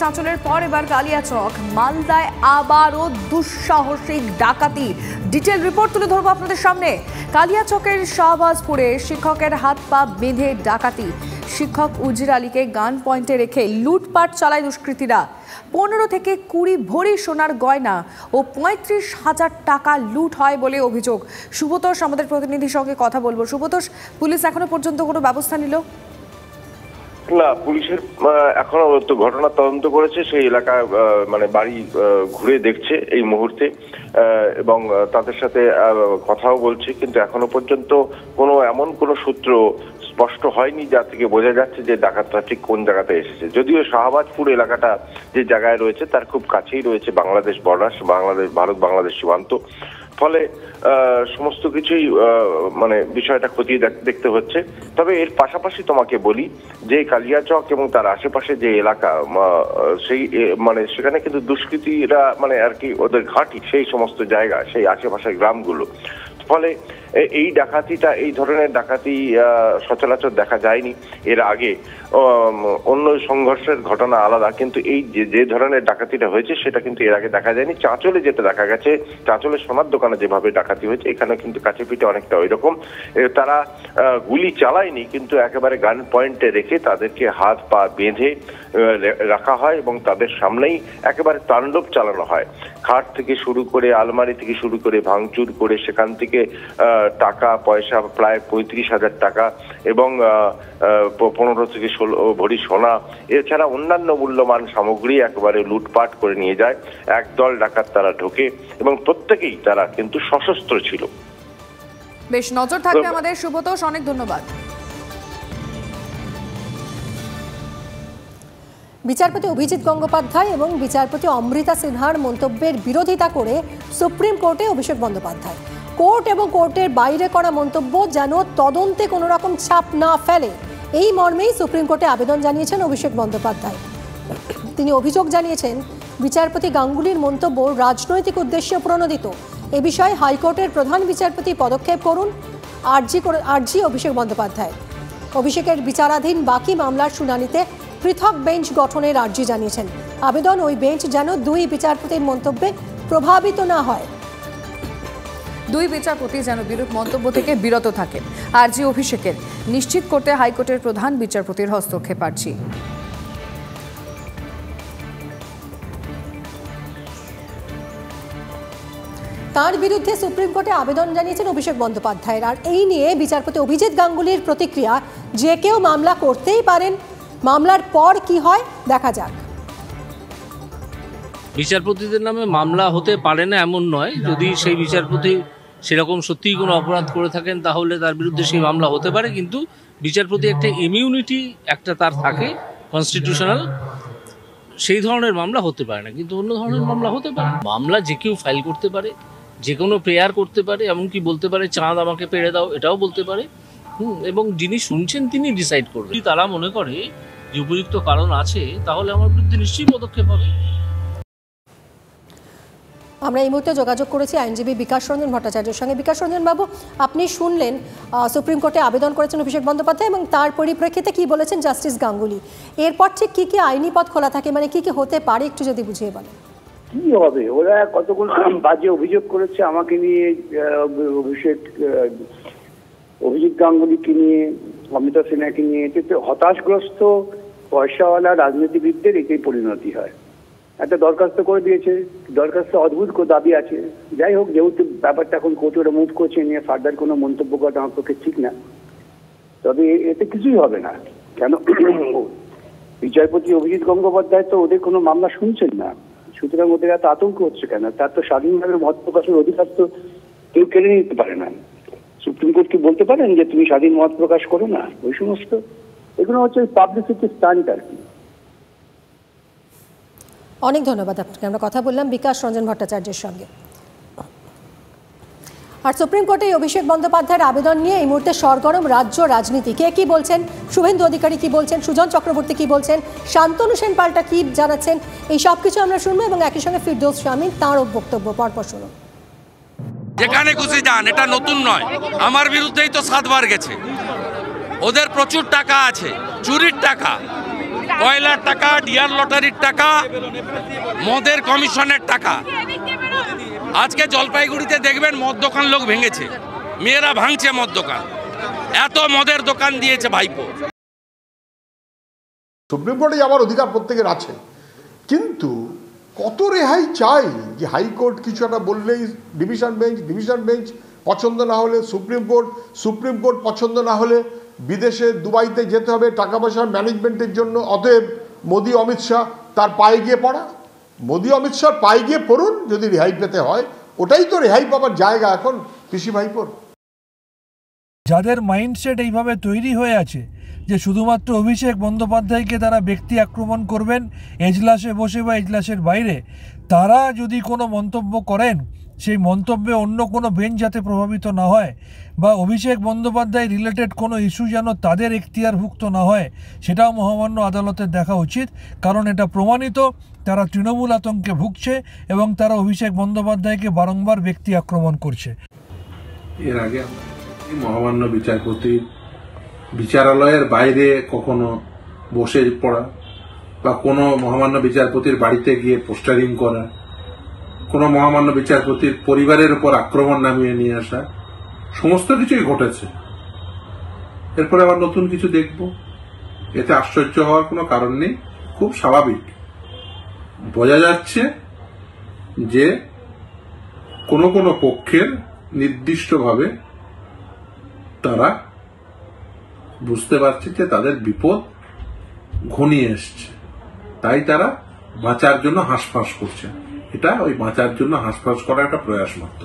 চাঁচলের পর এবার কালিয়াচক, মালদায় আবারও দুঃসাহসিক ডাকাতি। ডিটেল রিপোর্ট তুলে ধরবো আপনাদের সামনে। কালিয়াচকের শাহবাজপুরে শিক্ষকের হাত পা বেঁধে ডাকাতি। শিক্ষক উজির আলীকে গান পয়েন্টে রেখে লুটপাট চালায় দুষ্কৃতীরা। 15 থেকে 20 ভরি সোনার গয়না ও 35,000 টাকা লুট হয় বলে অভিযোগ। সুব্রতোষ আমাদের প্রতিনিধির সঙ্গে কথা বলবো। সুব্রতোষ, পুলিশ এখনো পর্যন্ত কোনো ব্যবস্থা নিল না? পুলিশের এখনো তো ঘটনা তদন্ত করেছে, সেই এলাকায় মানে বাড়ি ঘুরে দেখছে এই মুহূর্তে এবং তাদের সাথে কথাও বলছে, কিন্তু এখনো পর্যন্ত এমন কোনো সূত্র স্পষ্ট হয়নি যা থেকে বোঝা যাচ্ছে যে ডাকাতরা ঠিক কোন জায়গাতে এসেছে। যদিও শাহবাজপুর এলাকাটা যে জায়গায় রয়েছে তার খুব কাছেই রয়েছে বাংলাদেশ বর্ডার, ভারত বাংলাদেশ সীমান্ত, ফলে সমস্ত কিছুই মানে বিষয়টা খতিয়ে দেখতে হচ্ছে। তবে এর পাশাপাশি তোমাকে বলি যে কালিয়াচক এবং তার আশেপাশে যে এলাকা, সেই মানে সেখানে কিন্তু দুষ্কৃতীরা মানে আর কি ওদের ঘাঁটি সেই সমস্ত জায়গা, সেই আশেপাশের গ্রামগুলো, ফলে এই ডাকাতিটা, এই ধরনের ডাকাতি সচরাচর দেখা যায়নি এর আগে। অন্য সংঘর্ষের ঘটনা আলাদা, কিন্তু এই যে ধরনের ডাকাতিটা হয়েছে সেটা কিন্তু এর আগে দেখা যায়নি। চাঁচলে যেটা দেখা গেছে, চাঁচলে সোনার দোকানে যেভাবে ডাকাতি হয়েছে, এখানে কিন্তু কাছে পিঠে অনেকটা ওই রকম। তারা গুলি চালায়নি, কিন্তু একেবারে গান পয়েন্টে রেখে তাদেরকে হাত পা বেঁধে রাখা হয় এবং তাদের সামনেই একেবারে তাণ্ডব চালানো হয়। খাট থেকে শুরু করে, আলমারি থেকে শুরু করে ভাঙচুর করে সেখান থেকে টাকা পয়সা প্রায় 35,000 টাকা এবং 15 থেকে 16 ভরি সোনা, এছাড়া অন্যান্য মূল্যবান সামগ্রী একেবারে লুটপাট করে নিয়ে যায় একদল ডাকাত। তারা ঢোকে এবং প্রত্যেকেই তারা কিন্তু সশস্ত্র ছিল। বেশ নজর থাকবে আমাদের। সুব্রতোষ, অনেক ধন্যবাদ। বিচারপতি অভিজিৎ গঙ্গোপাধ্যায় এবং বিচারপতি অমৃতা সিনহার মন্তব্যের বিরোধিতা করে সুপ্রিম কোর্টে অভিষেক বন্দ্যোপাধ্যায়। কোর্ট এবং কোর্টের বাইরে করা মন্তব্য যেন তদন্তে কোনো রকম ছাপ না ফেলে, এই মর্মেই সুপ্রিম কোর্টে আবেদন জানিয়েছেন অভিষেক বন্দ্যোপাধ্যায়। তিনি অভিযোগ জানিয়েছেন বিচারপতি গাঙ্গুলির মন্তব্য রাজনৈতিক উদ্দেশ্যে প্রণোদিত। এ বিষয়ে হাইকোর্টের প্রধান বিচারপতি পদক্ষেপ করুন আর্জি অভিষেক বন্দ্যোপাধ্যায়। অভিষেকের বিচারাধীন বাকি মামলার শুনানিতে পৃথক বেঞ্চ গঠনের আর্জি জানিয়েছেন। আবেদন ওই বেঞ্চ যেন 2 বিচারপতির মন্তব্যে প্রভাবিত না হয়। 2 বিচারপতি যেন বিরূপ মন্তব্য থেকে বিরত থাকেন। আর্জি অভিষেকের, নিশ্চিত করতে হাইকোর্টের প্রধান বিচারপতির হস্তক্ষেপ আর্জি। তার বিরুদ্ধে সুপ্রিম কোর্টে আবেদন জানিয়েছেন অভিষেক বন্দ্যোপাধ্যায়ের। আর এই নিয়ে বিচারপতি অভিজিৎ গাঙ্গুলির প্রতিক্রিয়া, যে কেউ মামলা করতেই পারেন, মামলার পর কি হয় দেখা যাক। বিচারপতিদের নামে মামলা হতে পারে না এমন নয়, যদি সেই বিচারপতি সেরকম সত্যিই কোনো অপরাধ করে থাকেন তাহলে তার বিরুদ্ধে সেই মামলা হতে পারে, কিন্তু বিচারপতি একটা ইমিউনিটি একটা তার থাকে কনস্টিটিউশনাল, সেই ধরনের মামলা হতে পারে না, কিন্তু অন্য ধরনের মামলা হতে পারে। মামলা যে কেউ ফাইল করতে পারে, যে কোনো প্রেয়ার করতে পারে, এমনকি বলতে পারে চাঁদ আমাকে পেড়ে দাও, এটাও বলতে পারে। এবং যিনি শুনছেন তিনি ডিসাইড করবেন। যদি তারা মনে করে যে উপযুক্ত কারণ আছে তাহলে আমার বিরুদ্ধে নিশ্চয়ই পদক্ষেপ হবে। আমরা এই মুহূর্তে যোগাযোগ করেছি আইনজীবী বিকাশ রঞ্জন ভট্টাচার্যের সঙ্গে। বিকাশ রঞ্জন বাবু, আপনি শুনলেন সুপ্রিম কোর্টে আবেদন করেছেন অভিষেক বন্দ্যোপাধ্যায় এবং তার পরিপ্রেক্ষিতে কি বলেছেন জাস্টিস গাঙ্গুলি। এরপর ঠিক কি কি আইনি পথ খোলা থাকে, মানে কি কি হতে পারে একটু যদি বুঝিয়ে বলেন। কি হবে, ওরা কতগুলো বাজে অভিযোগ করেছে আমাকে নিয়ে, অভিজিৎ গাঙ্গুলিকে নিয়ে, অমিতা সিনহাকে নিয়ে। এতে হতাশগ্রস্ত পয়সাওয়ালা রাজনীতিবিদদের এটাই পরিণতি হয়। একটা দরখাস্ত করে দিয়েছে, দরখাস্ত অদ্ভুত দাবি আছে। যাই হোক, যেহেতু ব্যাপারটা এখন কোর্টে মুভ করছে, নিয়ে ফার্দার কোনো মন্তব্য করা আমার পক্ষে ঠিক না। তবে এতে কিছুই হবে না। কেন, বিচারপতি অভিজিৎ গঙ্গোপাধ্যায় তো ওদের কোনো মামলা শুনছেন না, সুতরাং ওদের এত আতঙ্ক হচ্ছে কেন? তার তো স্বাধীনভাবে মত প্রকাশের অধিকার তো কেউ কেড়ে নিতে পারে না। সুপ্রিম কোর্ট কি বলতে পারেন যে তুমি স্বাধীন মত প্রকাশ করো না? ওই সমস্ত এগুলো হচ্ছে পাবলিসিটি স্টান্ট আর কি। অনেক ধন্যবাদ আপনাকে। আমরা কথা বললাম বিকাশ রঞ্জন ভট্টাচার্যের সঙ্গে। আর সুপ্রিম কোর্টে অভিষেক বন্দ্যোপাধ্যায়ের আবেদন নিয়ে এই মুহূর্তে সরগরম রাজ্য রাজনীতি। কে কি বলছেন, শুভেন্দু অধিকারী কি বলছেন, সুজন চক্রবর্তী কি বলছেন, শান্তনু সেন পাল্টা কি জানাচ্ছেন, এই সব কিছু আমরা শুনবো এবং একই সঙ্গে ফিরদৌস শামীম তাঁরও বক্তব্য পরপর শুনুন। যেখানে খুশি যান, এটা নতুন নয়। আমার বিরুদ্ধেই তো 7 বার গেছে। ওদের প্রচুর টাকা আছে, চুরির টাকা। কয়লার টাকা, ডিয়ার লটারির টাকা, মদের কমিশনের টাকা। আজকে জলপাইগুড়িতে দেখবেন মদ দোকান লোক ভেঙেছে, মেয়েরা ভাঙছে মদ দোকান, এত মদের দোকান দিয়েছে ভাইপো। সুপ্রিম কোর্টে যাওয়ার অধিকার প্রত্যেকের আছে, কিন্তু কত রেহাই চাই? যে হাইকোর্ট কিছু একটা বললেই ডিভিশন বেঞ্চ পছন্দ না হলে সুপ্রিম কোর্ট পছন্দ না হলে বিদেশে দুবাইতে যেতে হবে টাকা পয়সার ম্যানেজমেন্টের জন্য। অতএব মোদি অমিত শাহ তার পায়ে গিয়ে পড়া, মোদি অমিত শাহ পায়ে গিয়ে পড়ুন যদি রেহাই পেতে হয়। ওটাই তো রেহাই পাবার জায়গা এখন পিসি ভাইপোর। যাদের মাইন্ডসেট এইভাবে তৈরি হয়ে আছে যে শুধুমাত্র অভিষেক বন্দ্যোপাধ্যায়কে তারা ব্যক্তি আক্রমণ করবেন এজলাসে বসে বা এজলাসের বাইরে, তারা যদি কোনো মন্তব্য করেন সেই মন্তব্যে অন্য কোনো বেঞ্চ যাতে প্রভাবিত না হয় বা অভিষেক বন্দ্যোপাধ্যায় রিলেটেড কোনো ইস্যু যেন তাদের এখতিয়ারভুক্ত না হয়, সেটাও মহামান্য আদালতের দেখা উচিত। কারণ এটা প্রমাণিত তারা তৃণমূল আতঙ্কে ভুগছে এবং তারা অভিষেক বন্দ্যোপাধ্যায়কে বারংবার ব্যক্তি আক্রমণ করছে। এর আগে মহামান্য বিচারপতি বিচারালয়ের বাইরে কখনো বসে পড়া বা কোনো মহামান্য বিচারপতির বাড়িতে গিয়ে পোস্টারিং করা, কোনো মহামান্য বিচারপতির পরিবারের উপর আক্রমণ নামিয়ে নিয়ে আসা, সমস্ত কিছুই ঘটেছে। এরপরে আবার নতুন কিছু দেখব, এতে আশ্চর্য হওয়ার কোনো কারণ নেই, খুব স্বাভাবিক। বোঝা যাচ্ছে যে কোনো কোনো পক্ষের নির্দিষ্টভাবে তারা বুঝতে পারছে যে তাদের বিপদ ঘনিয়ে এসছে, তাই তারা বাঁচার জন্য হাঁসফাঁস করছে। এটা ওই বাঁচার জন্য হাঁসফাঁস করা একটা প্রয়াস মাত্র।